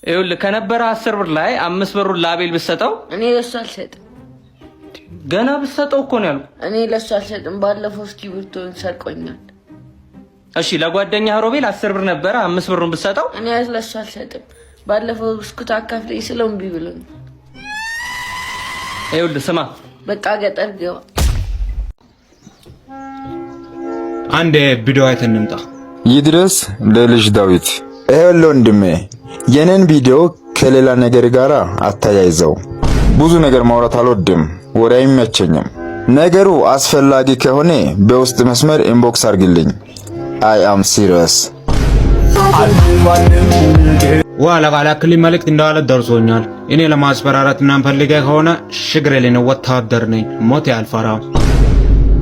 ይኸውልህ ከነበረ 10 ብር ላይ 5 ብሩን ላቤል ብትሰጠው እኔ ለሱ አልሰጥም። ገና ብትሰጠው እኮ ነው ያልኩህ። እኔ ለሱ አልሰጥም። ባለፈው እስክሪብቶን ሰርቆኛል። እሺ ለጓደኛህ ሮቤል 10 ብር ነበረ 5 ብሩን ብትሰጠው እኔ ለሱ አልሰጥም። ባለፈው ብስኩት አካፍለኝ ስለው እምቢ ብሎኝ። ይኸውልህ ስማ፣ በቃ ገጠር ገባ። አንድ ቪዲዮ አይተን እንምጣ። ይድረስ ለልጅ ዳዊት። ይኸውልህ ወንድሜ የኔን ቪዲዮ ከሌላ ነገር ጋር አታያይዘው። ብዙ ነገር ማውራት አልወድም፣ ወሬ አይመቸኝም። ነገሩ አስፈላጊ ከሆነ በውስጥ መስመር ኢንቦክስ አድርግልኝ። አይ አም ሲሪየስ። ዋላ ባላክሊ መልእክት እንዳለ ደርሶኛል። እኔ ለማስፈራራት ምናምን ፈልገህ ከሆነ ችግር የለኝም፣ ወታደር ነኝ፣ ሞት አልፈራም።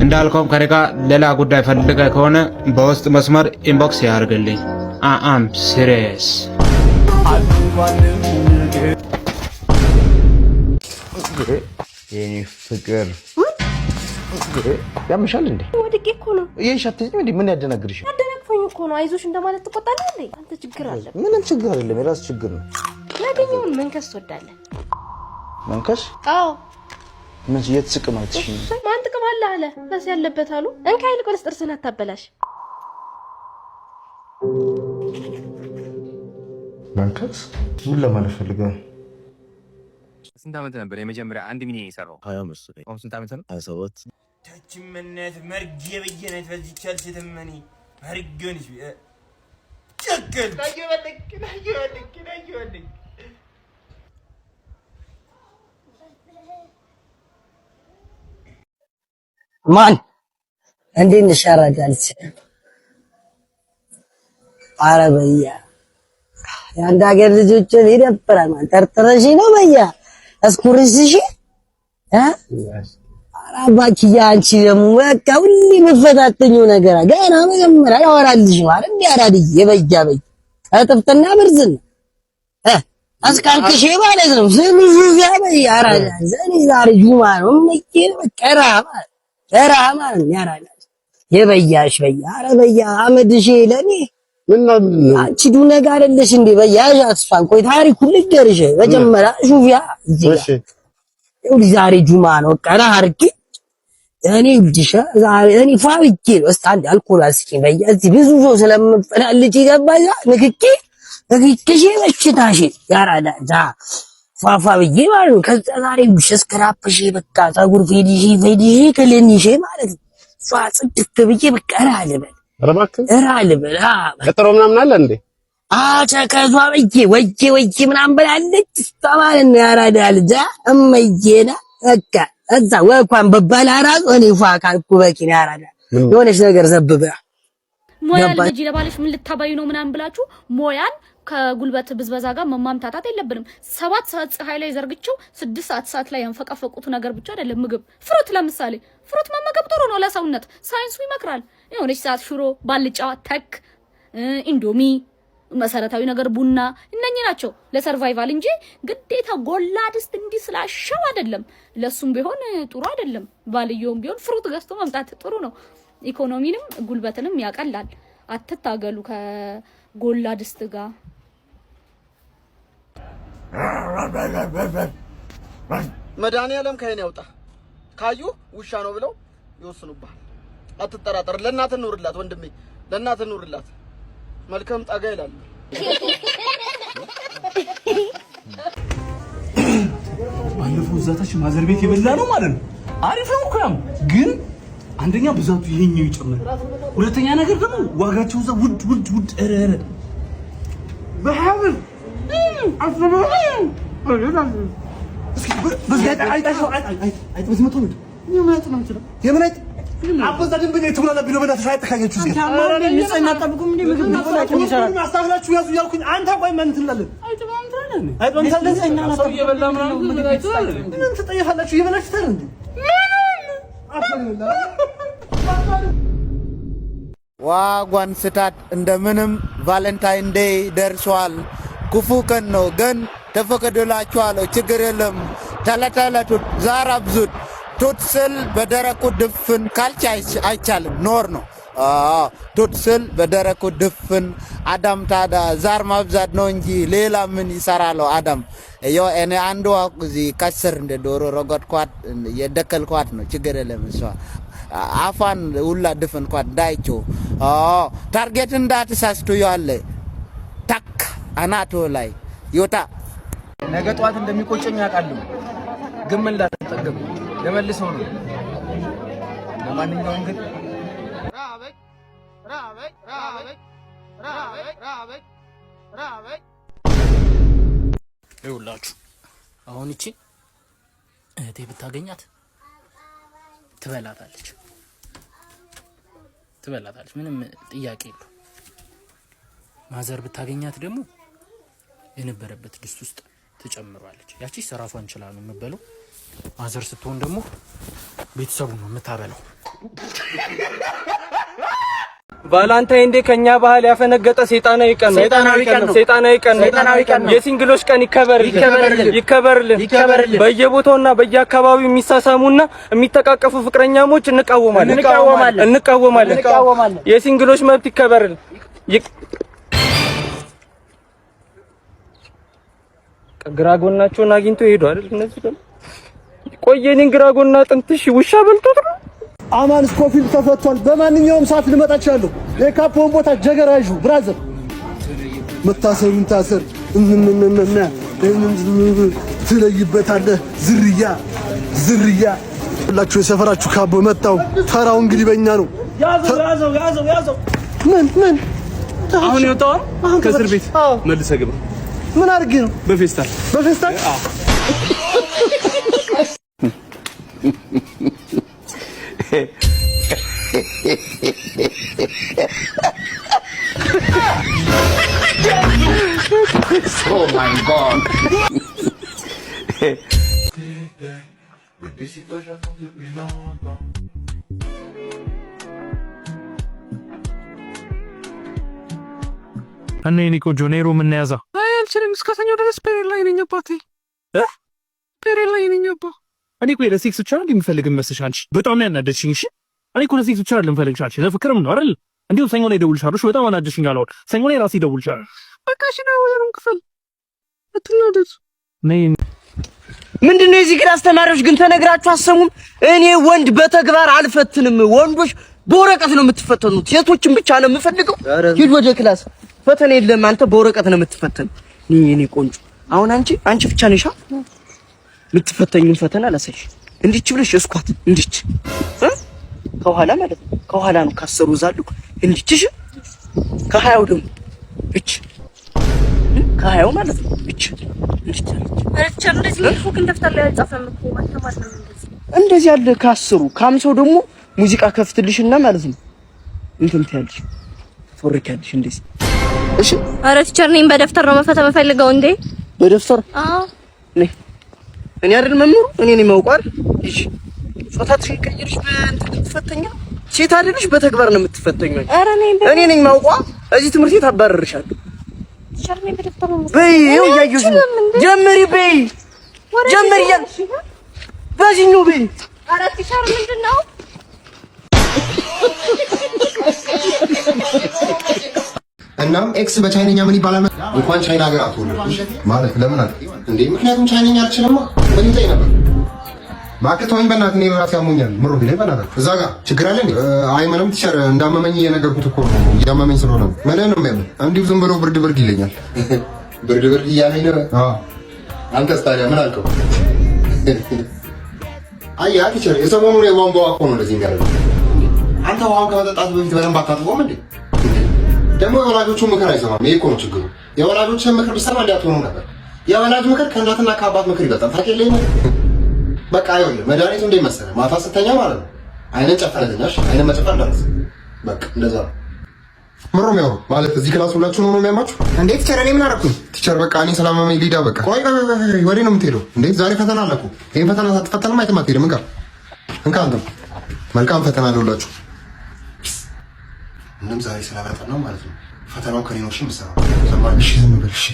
እንዳልከውም ከኔጋ ሌላ ጉዳይ ፈልገህ ከሆነ በውስጥ መስመር ኢንቦክስ ያርግልኝ። አም ሲሪየስ። የኔ ፍቅር ያምሻል እንዴ? ወድቄ እኮ ነው። እየሻተኝ እንዴ? ምን ያደናግርሽ? ያደናግፈኝ እኮ ነው። አይዞሽ እንደማለት ትቆጣለህ እንዴ? አንተ ችግር አለ። ምንም ችግር አይደለም፣ የራስ ችግር ነው። ያገኘውን መንከስ ትወዳለህ? መንከስ? አዎ። ምን እየተስቅ ማለትሽ ነው? ማን ጥቅም አለ አለ በስ ያለበት አሉ። እንካ ይልቁንስ ጥርስን አታበላሽ። መንከስ ምን ለማለት ፈልገህ? ስንት ዓመት ነበር የመጀመሪያ 1 ሚሊዮን የሰራው? 20 መሰለኝ። አሁን ስንት ዓመት ነው? 27 ተችመነት መርጌ በየነት በዚህ ቸልስ ተመኒ መርጌንሽ ቸከል ታየወልክ ማን እንዴ እንሻራዳልች አረበያ ያንዳ ሀገር ልጆች ይደብራል። ማን ተርተረሽ ነው በያ እስኩርሽሽ አራባኪ አንቺ ደግሞ በቃ ሁሌ መፈታተኛው ነገር ገና መጀመሪያ ያወራልሽ ማለት ያራድዬ በያ አጥፍተና ብርዝን አስካልክሽ ማለት ነው። ስለዚህ ያበያ አራዳ ዘኒ ዛሬ ጁማ ነው መኪና ቀራ ማለት ያራዳ የበያሽ በያ አረበያ አመድሽ ለኔ ምን አንቺ ዱነ ጋር አይደለሽ እንዴ በያሽ አስፋን ቆይ ታሪኩ ልገርሽ መጀመሪያ ሹፊያ እሺ ዛሬ ጁማ ነው ቀራ አርኪ እኔ ልጅሽ ዛሬ እኔ ፋብቼ እስቲ አንድ አልኮል አስኪ በያ እዚህ ብዙ ሰው ስለምፈልግ ይገባዛ ንክኪ በሽታሽ ያራዳ ዛ ፋፋ ብዬ ማለት ነው። ከዛ ዛሬ ብሽስ ክራፕሽ በቃ ፀጉር ፌዲሽ ከለኒሽ ማለት ነው። ጽድት ብዬ በቃ እራልበል ቀጠሮ ምናምን አለ እንዴ? ተከዟ ወጄ ምናምን ብላለች ተማልን ያራዳ ልጅ እመዬና በቃ እዛ ወኳን በባላ ራስ እኔ ፋካልኩ በቂን ያራዳ የሆነች ነገር ዘብበ ሞያን ልጅ ለባለሽ ምን ልታባዩ ነው ምናምን ብላችሁ ሞያን ከጉልበት ብዝበዛ ጋር መማምታታት የለብንም። 7 ሰዓት ፀሐይ ላይ ዘርግቸው 6 ሰዓት ላይ ያንፈቀፈቁት ነገር ብቻ አይደለም ምግብ። ፍሩት ለምሳሌ ፍሩት መመገብ ጥሩ ነው ለሰውነት፣ ሳይንሱ ይመክራል። የሆነች ሰዓት ሽሮ፣ ባልጫ፣ ተክ፣ ኢንዶሚ፣ መሰረታዊ ነገር ቡና፣ እነኚህ ናቸው ለሰርቫይቫል እንጂ ግዴታ ጎላ ድስት እንዲህ ስላሻው አይደለም። ለሱም ቢሆን ጥሩ አይደለም። ባልየውም ቢሆን ፍሩት ገዝቶ መምጣት ጥሩ ነው። ኢኮኖሚንም ጉልበትንም ያቀላል። አትታገሉ ከጎላ ድስት ጋር። መድኃኒዓለም ከእኔ ያውጣ። ካዩ ውሻ ነው ብለው ይወስኑብሃል። አትጠራጠር። ለእናትህ ኑርላት ወንድሜ፣ ለእናትህ ኑርላት። መልካም ጠጋ ይላል። ባለፈው እዛታች ማዘር ቤት የበላ ነው ማለት ነው። አሪፍ ነው እኮ ግን አንደኛ ብዛቱ ይሄኛው ይጨምራል። ሁለተኛ ነገር ደግሞ ዋጋቸው እዛ ውድ እረረ በሐብል እስኪ በዝጋታ አይጣሽው አይጥ በዝመቶ ነው የማይጥ ነው እንጂ የማይጥ አቦዛ ደንበኛ የተሙላላ ቢሎ በእናትሽ አይጠካኛችሁ እዚህ ታማው ንጽህና ጠብቁም እንዴ ምግብ ነው ይሰራል። አስተካክላችሁ ያዙ ያልኩኝ አንተ ቆይ ምን ትላለህ? አይጥማም ትላለህ አይጥማም ትላለህ ሰው እየበላ ምናምን ምን አይጥላለህ? ምን ትጠይፋላችሁ? እየበላችሁ ታረ እንዴ ዋጓን ስታት እንደምንም ቫለንታይን ዴይ ደርሷል። ክፉ ቀን ነው ግን ተፈቀደላችኋል። ችግር የለም። ተለተለቱት ዛር አብዙት ቱት ስል በደረቁ ድፍን ካልቻ አይቻልም። ኖር ነው ቱት ስል በደረቁ ድፍን አዳም ታዳ ዛር ማብዛት ነው እንጂ ሌላ ምን ይሰራለው አዳም ዮ እኔ አንዱ አቁዚ ከስር እንደ ዶሮ ረገጥኳት የደከልኳት ነው ችግር የለም እሷ አፋን ሁላ ድፍን ኳት ዳይቾ ታርጌት እንዳትሳስቱ ያለ ታክ አናቶ ላይ ይወጣ ነገ ጧት እንደሚቆጨኝ አውቃለሁ ግን ምን ላተጠገብ ለመልሰው ነው ለማንኛውም ግን ይውላችሁ አሁን እቺ እህቴ ብታገኛት ትበላታለች ምንም ጥያቄ የለው ማዘር ብታገኛት ደግሞ የነበረበት ድስት ውስጥ ትጨምራለች ያቺ ሰራሷን እንችላ ነው የምበለው ማዘር ስትሆን ደግሞ ቤተሰቡ ነው የምታበላው ቫላንታይን ዴይ ከኛ ባህል ያፈነገጠ ሰይጣናዊ ቀን ነው የሲንግሎች ቀን ይከበርልን በየቦታውና በየአካባቢው የሚሳሳሙና የሚተቃቀፉ ፍቅረኛሞች እንቃወማለን የሲንግሎች መብት ይከበርልን ግራጎናቸውን አግኝቶ ሄዱ አይደል እነዚህ ደግሞ ቆየኔን ግራጎና ጥንትሽ ውሻ በልቶት ነው አማን ስኮፊል ተፈቷል በማንኛውም ሰዓት ልመጣ እችላለሁ የካፖን ቦታ ጀገራጁ ብራዘር መታሰሩን ታሰር ትለይበታለህ ዝርያ ሁላችሁ የሰፈራችሁ ካቦ መጣው ተራው እንግዲህ በእኛ ነው ያዘው ምን አሁን ይወጣው ከእስር ቤት መልሰህ ግባ ምን አድርጌ ነው በፌስታል Oh my God. እኔ ኒኮ ጆኔሮ ምን ያዛ አልችልም እስከሰኞ ድረስ ፔሬድ ላይ ነኝ አባቴ ፔሬድ ላይ ነኝ አባ እኔ እኮ ለሴክስ ብቻ ነው የምፈልግ መስልሽ አንቺ በጣም ያናደድሽኝ እሺ እኔ እኮ ለሴክስ ብቻ አይደለም የምፈልግሽ አንቺ ለፍቅርም ነው አይደል እንዴው ሰኞ ላይ ደውልሻለሁ በጣም አናደድሽኝ አለው ሰኞ ላይ ራሴ ደውልሻለሁ በቃ እሺ ነው ወሩን ክፈል አትናደድ ነይ ምንድነው እዚህ ክላስ ተማሪዎች ግን ተነግራችሁ አሰሙም እኔ ወንድ በተግባር አልፈትንም ወንዶች በወረቀት ነው የምትፈተኑት ሴቶችን ብቻ ነው የምፈልገው ሂድ ወደ ክላስ ፈተና የለም አንተ በወረቀት ነው የምትፈተን እኔ ቆንጆ አሁን አንቺ ብቻ ነሽ የምትፈተኙን ፈተና ላሳይሽ እንዲች ብለሽ እስኳት እንዲች ከኋላ ማለት ነው ከኋላ ነው ካሰሩ ዛሉ እንዲችሽ ከሃያው ደግሞ እች ከሃያው ማለት ነው እች እንደዚህ ያለ ካሰሩ ካምሰው ደግሞ ሙዚቃ ከፍትልሽና ማለት ነው እንትን ትያለሽ ፎርካልሽ እንደዚህ እሺ አረ ቲቸር ነኝ በደፍተር ነው መፈተን የምፈልገው እንዴ በደፍተር ነይ እኔ አይደል መምህሩ እኔ ነኝ ማውቃል እሺ ጾታሽን ቀይርሽ በእንትን ትፈተኛ ሴት አይደልሽ በተግባር ነው የምትፈተኘው እኔ ነኝ ማውቋ እዚህ ትምህርት ቤት አባረርሻለሁ ቲቸር ነኝ በደፍተር ነው በይ ይኸው እያየሁሽ ነው ጀምሪ በይ ጀምሪ በዚህኛው በይ አረ ቲቸር ምንድነው እናም ኤክስ በቻይነኛ ምን ይባላል? እንኳን ቻይና ሀገር አትወለድኩሽ ማለት ለምን አለ እንዴ? ምክንያቱም ቻይነኛ አልችልማ። ምን ይጠይ ነበር ማከተውኝ በእናትህ እኔ ራሴ ያሞኛል። ምሩ ቢለኝ በእናትህ እዛ ጋር ችግር አለ እንዴ? አይ ምንም ቲቸር እንዳመመኝ እየነገርኩት እኮ ነው። እያመመኝ ስለሆነ ምን ነው የሚያመኝ? እንዲሁ ዝም ብሎ ብርድ ይለኛል። ብርድ እያለኝ ነው። አዎ አንተስ ታዲያ ምን አልከው? አይ ያ ቲቸር የሰሞኑን የቧንቧ እኮ ነው እንደዚህ የሚያደርገው። አንተ ውሃውን ከመጠጣት በፊት በደንብ አታጥቦም እንዴ? ደግሞ የወላጆቹ ምክር አይሰማም። ይሄ እኮ ነው ችግሩ። የወላጆችን ምክር ቢሰማ እንዲያትሆኑ ነበር። የወላጅ ምክር ከእናትና ከአባት ምክር ይበልጣል። ታውቂያለሽ? በቃ ይኸውልህ መድኃኒቱ እንዴት መሰለህ? ማታ ስተኛ ማለት ነው አይነን ጨፈነህ ተኛሽ። አይነን መጨፈር እንዳትረሳ። በቃ እንደዛ ነው። ምሮ የሚያወሩ ማለት እዚህ ክላስ ሁላችሁ ነው የሚያማችሁ? እንዴት ቲቸር እኔ ምን አደረኩኝ? ቲቸር በቃ እኔ ሰላማዊ ሊዳ በቃ ቆይ ወዴት ነው የምትሄደው? እንዴት ዛሬ ፈተና አለ እኮ። ይሄን ፈተና ሳትፈተንማ የትም አትሄድም። እንካ አንተም መልካም ፈተና አለውላችሁ። ምንም ዛሬ ስላላጠና ነው ማለት ነው። ፈተናው ከኔ ነው። እሺ ምሰራ ሰማሽ? ዝም በል እሺ።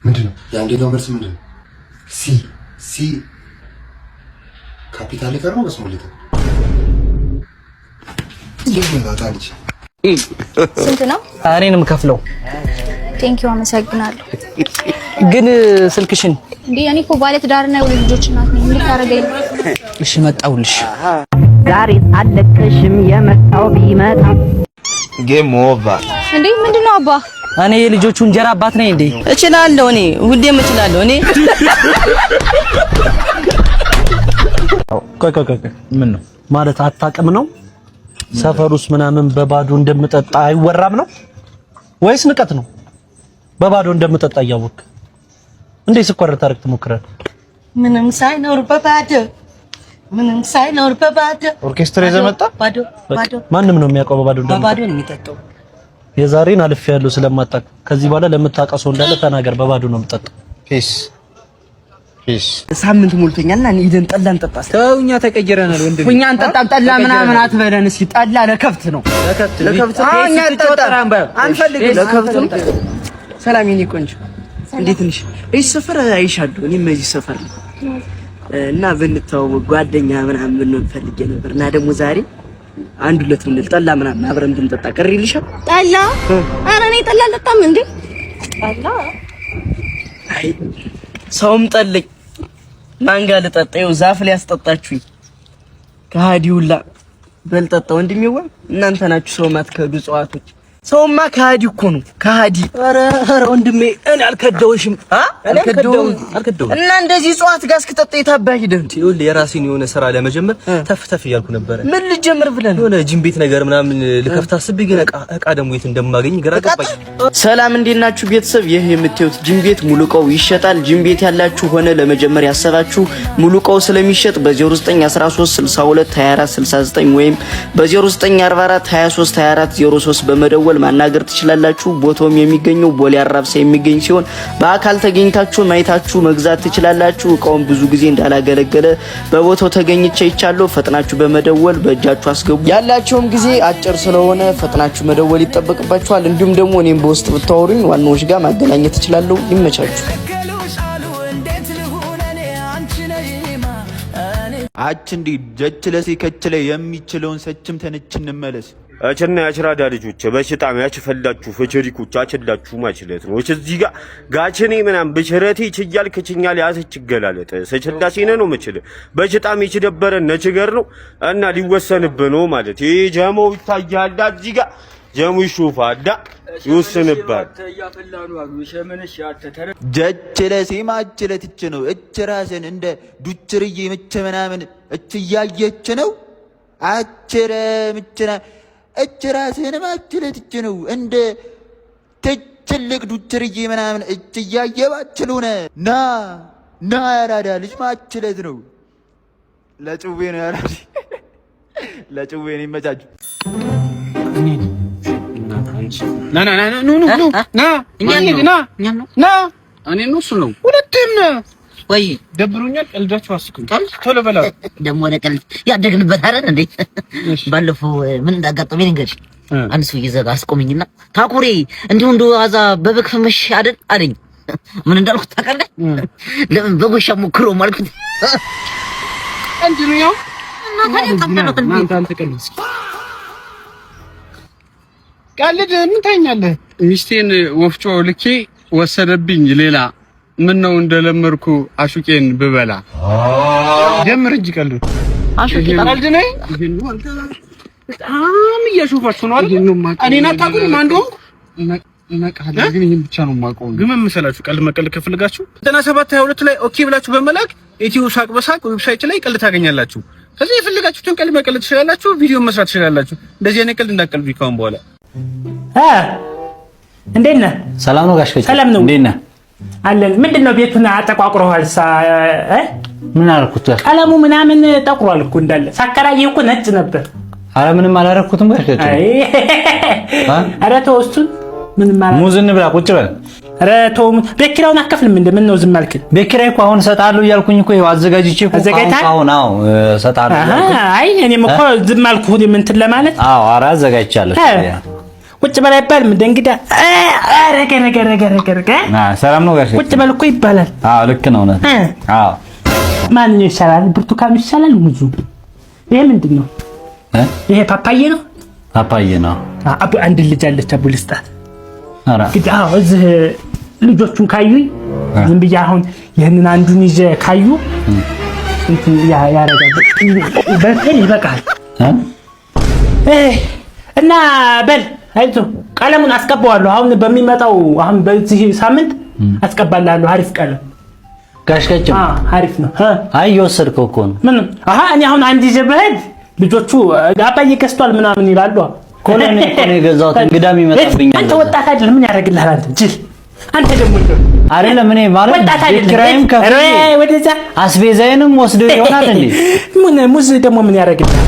ምንድነው? የአንደኛው መልስ ምንድነው? ሲ ካፒታል ሊቀር ነው በስሙ ሊቀር ይሄ ስንት ነው? እኔንም ከፍለው። ቴንኪው አመሰግናለሁ። ግን ስልክሽን እንዴ እኔ እኮ ባለ ትዳርና የሁለት ልጆች እናት ነኝ። ምን ታረገኝ? እሺ መጣውልሽ። ዛሬ አለቀሽም የመጣው ቢመጣ ጌም ኦቨር። እንዴ ምንድነው አባ? እኔ የልጆቹ እንጀራ አባት ነኝ እንዴ? እችላለሁ እኔ ሁሌም እችላለሁ እኔ። ቆይ ምን ነው ማለት አታውቅም ነው? ሰፈር ውስጥ ምናምን በባዶ እንደምጠጣ አይወራም ነው ወይስ ንቀት ነው? በባዶ እንደምጠጣ እያወቅህ እንዴ ስኳር ታረክ ትሞክራለህ? ምንም ሳይኖር በባዶ ኦርኬስትራ ይዘህ መጣ። ባዶ ማንም ነው የሚያውቀው በባዶ በባዶ ነው የሚጠጣው። የዛሬን አልፍ ያለው ስለማጣቅ ከዚህ በኋላ ለምታውቀው እንዳለ ተናገር። በባዶ ነው የምጠጣው። ፒስ ሳምንት ሞልቶኛልና እኔ ሄደን ጠላ እንጠጣ። ተውኛ ተቀየረናል ወንድም። እኛ እንጠጣም ጠላ ምናምን አትበለን እስኪ። ጠላ ለከብት ነው ለከብት እኛ እንጠጣም አንፈልግም። ለከብት ነው። ሰላም የኔ ቆንጆ እንዴት ነሽ? እዚህ ሰፈር አይሻለሁ። እኔም እዚህ ሰፈር ነው እና ብንተዋወቅ ጓደኛ ምናምን ብንሆን ፈልጌ ነበር እና ደግሞ ዛሬ አንድ ሁለት ምንል ጠላ ምናምን አብረን እንድንጠጣ ቅር ይልሻል? ጠላ? ኧረ እኔ ጠላ አልጠጣም እንዴ። ጠላ አይ ሰውም ጠለኝ ማንጋ ልጠጣ። ይኸው ዛፍ ላይ ያስጠጣችሁኝ ከሃዲውላ በልጠጣ። ወንድሜዋ እናንተ ናችሁ ሰው ማትከዱ እጽዋቶች። ሰውማ ከሃዲ እኮ ነው ከሃዲ። ኧረ ወንድሜ እኔ አልከደውሽም። አልከደውም እና እንደዚህ እጽዋት ጋር እስክጠጣ የታባህ ሂደህ ይኸውልህ የራሴን የሆነ ስራ ለመጀመር ተፍ እያልኩ ነበር። ምን ልጀምር ብለን የሆነ ጂም ቤት ነገር ምናምን ልከፍት አስቤ ግን እቃ ደግሞ የት እንደማገኝ ግራ ገባኝ። ሰላም እንዴት ናችሁ ቤተሰብ? ይህ የምታዩት ጂም ቤት ሙሉ እቃው ይሸጣል። ጂም ቤት ያላችሁ ሆነ ለመጀመር ያሰባችሁ ሙሉ እቃው ስለሚሸጥ በ0913 62 24 69 ወይም በ0944 23 24 03 በመደወል ማናገር ትችላላችሁ። ቦታውም የሚገኘው ቦሌ አራብሳ የሚገኝ ሲሆን በአካል ተገኝታችሁ ማየታችሁ መግዛት ትችላላችሁ። እቃውም ብዙ ጊዜ እንዳላገለገለ በቦታው ተገኝቼ ይቻለሁ። ፈጥናችሁ በመደወል በእጃችሁ አስገቡ። ያላችሁም ጊዜ አጭር ስለሆነ ፈጥናችሁ መደወል ይጠበቅባችኋል። እንዲሁም ደግሞ እኔም በውስጥ ብታወሩኝ ዋናዎች ጋር ማገናኘት ትችላለሁ። ይመቻችሁ። አች እንዲ ጀች ለሲ ከችለ የሚችለውን ሰችም ተነች እንመለስ። አቸና ያችራዳ ልጆች በሽታም ያችፈላችሁ ፈቸሪኮች አችላችሁ ማችለት ነው። እዚህ ጋር ጋቸኔ ምናም በቸረቴ ይችያል ከችኛል ያሰች ይገላለጥ ሰችላሲነ ነው መችለ በሽታም ይችደበረ ነችገር ነው እና ሊወሰንብህ ነው ማለት ይሄ ጀማው ይታያል። እዚህ ጋር ጀሙ ይሹፋዳ ይወሰንባል። ጀች ለሲ ማችለት እች ነው እች ራስን እንደ ዱችርዬ ምች ምናምን እች ያየች ነው አችረ ምችና እች ራስህን ማችለት እች ነው እንደ ትልቅ ዱችርዬ ምናምን እች እያየባችሉነ ና ያራዳ ልጅ ማችለት ነው። ለጭዌ ነው ያራዳ ለጭዌ ነው ይመቻችሁ። ና እኔ ነው እሱ ነው ሁለቱም ነው ወይ ደብሩኛል። ቀልዳችሁ አስኩኝ ቶሎ በላ ደሞ ለቀልድ ያደግንበት አይደል እንዴ? ባለፈው ምን እንዳጋጠመኝ እንግዲህ አንድ ሰው ይዘጋ አስቆመኝና ታኩሬ እንዲሁ አዛ በበግ ፈመሽ አይደል አለኝ። ምን እንዳልኩት ታውቃለህ? ለምን በጎሻ ሞክሮ ማልኩት እንዴ ነው ያው እና ታዲያ ታፈነው አንተ ቀልድ ቀልድ ምን ታኛለህ? ሚስቴን ወፍጮ ልኬ ወሰደብኝ ሌላ ምን ነው እንደለመርኩ አሹቄን ብበላ ጀምር እንጂ ቀልዱ አሹቄ ቀልድ ነኝ። በጣም እያሾፋችሁ ነው አይደል? እኔን አታውቁኝም አንዱ ነቃለ ግን ይሄን ብቻ ነው የማውቀው። ግን ምን መሰላችሁ ቀልድ መቀለድ ከፈለጋችሁ 9722 ላይ ኦኬ ብላችሁ በመላክ ኢትዮ ሳቅ በሳቅ ዌብሳይት ላይ ቀልድ ታገኛላችሁ። ከዚህ የፈለጋችሁትን ቀልድ መቀለድ ትችላላችሁ፣ ቪዲዮ መስራት ትችላላችሁ። እንደዚህ አይነት ቀልድ እንዳቀልዱ ይካውን በኋላ እንዴት ነህ? ሰላም ነው ጋሽ ከጭ ሰላም ነው። እንዴት ነህ? አለን። ምንድነው ቤቱን አጠቋቁረዋል? ምን አልኩት? ቀለሙ ምናምን ጠቁሯል እኮ እንዳለ። ሳከራየው እኮ ነጭ ነበር። አረ ምንም አላረኩትም ጋሽ ከጭ። አረ ተው እሱን ምንም አላረኩት። ሙዝ እንብላ ቁጭ በል። አረ ተው ቤት ኪራዩን አከፍልም እንደ ምን ነው ዝም አልክ? ቤት ኪራይ እኮ አሁን እሰጥሃለሁ እያልኩኝ እኮ ይኸው አዘጋጅቼ እኮ አሁን እሰጥሃለሁ። አይ እኔም እኮ ዝም አልኩህ እንትን ለማለት። አዎ አረ አዘጋጅቻለሁ። ቁጭ በል አይባልም እንደ እንግዳ። ሰላም ነው ጋሽ? ቁጭ በል እኮ ይባላል። አዎ ልክ ነው። አዎ ማንኛው ይሻላል? ብርቱካኑ ይሻላል ሙዙ? ይሄ ምንድነው? ይሄ ፓፓዬ ነው። ፓፓዬ ነው። አቡ አንድ ልጅ አለች አቡ ልስጣት። አራ ግድ እዚህ ልጆቹን ካዩኝ ዝም ብዬ አሁን ይሄንን አንዱን ይዤ ካዩ እንትን ያረጋል። በል ይበቃል። እና በል አይቶ ቀለሙን አስቀባዋለሁ። አሁን በሚመጣው አሁን በዚህ ሳምንት አስቀባላለሁ። አሪፍ ቀለም ጋሽከጭም አሪፍ ነው። አይ የወሰድከው እኮ ነው። ምን አሁን እኔ አንድ ይዤ ብሄድ ልጆቹ አባዬ ገዝቷል ምናምን ይላሉ። ኮሎኔ የገዛሁት እንግዳም ይመጣብኛል። አንተ ወጣት አይደል? ምን ያደርግልሃል አንተ ጅል። አንተ ደግሞ አይደለም እኔ ማለት ወጣት አይደል? ክራይም ከፍ ወደዛ አስቤዛዬንም ወስደው ይሆናል እንዴ? ሙዝ ደግሞ ምን ያደርግልሃል?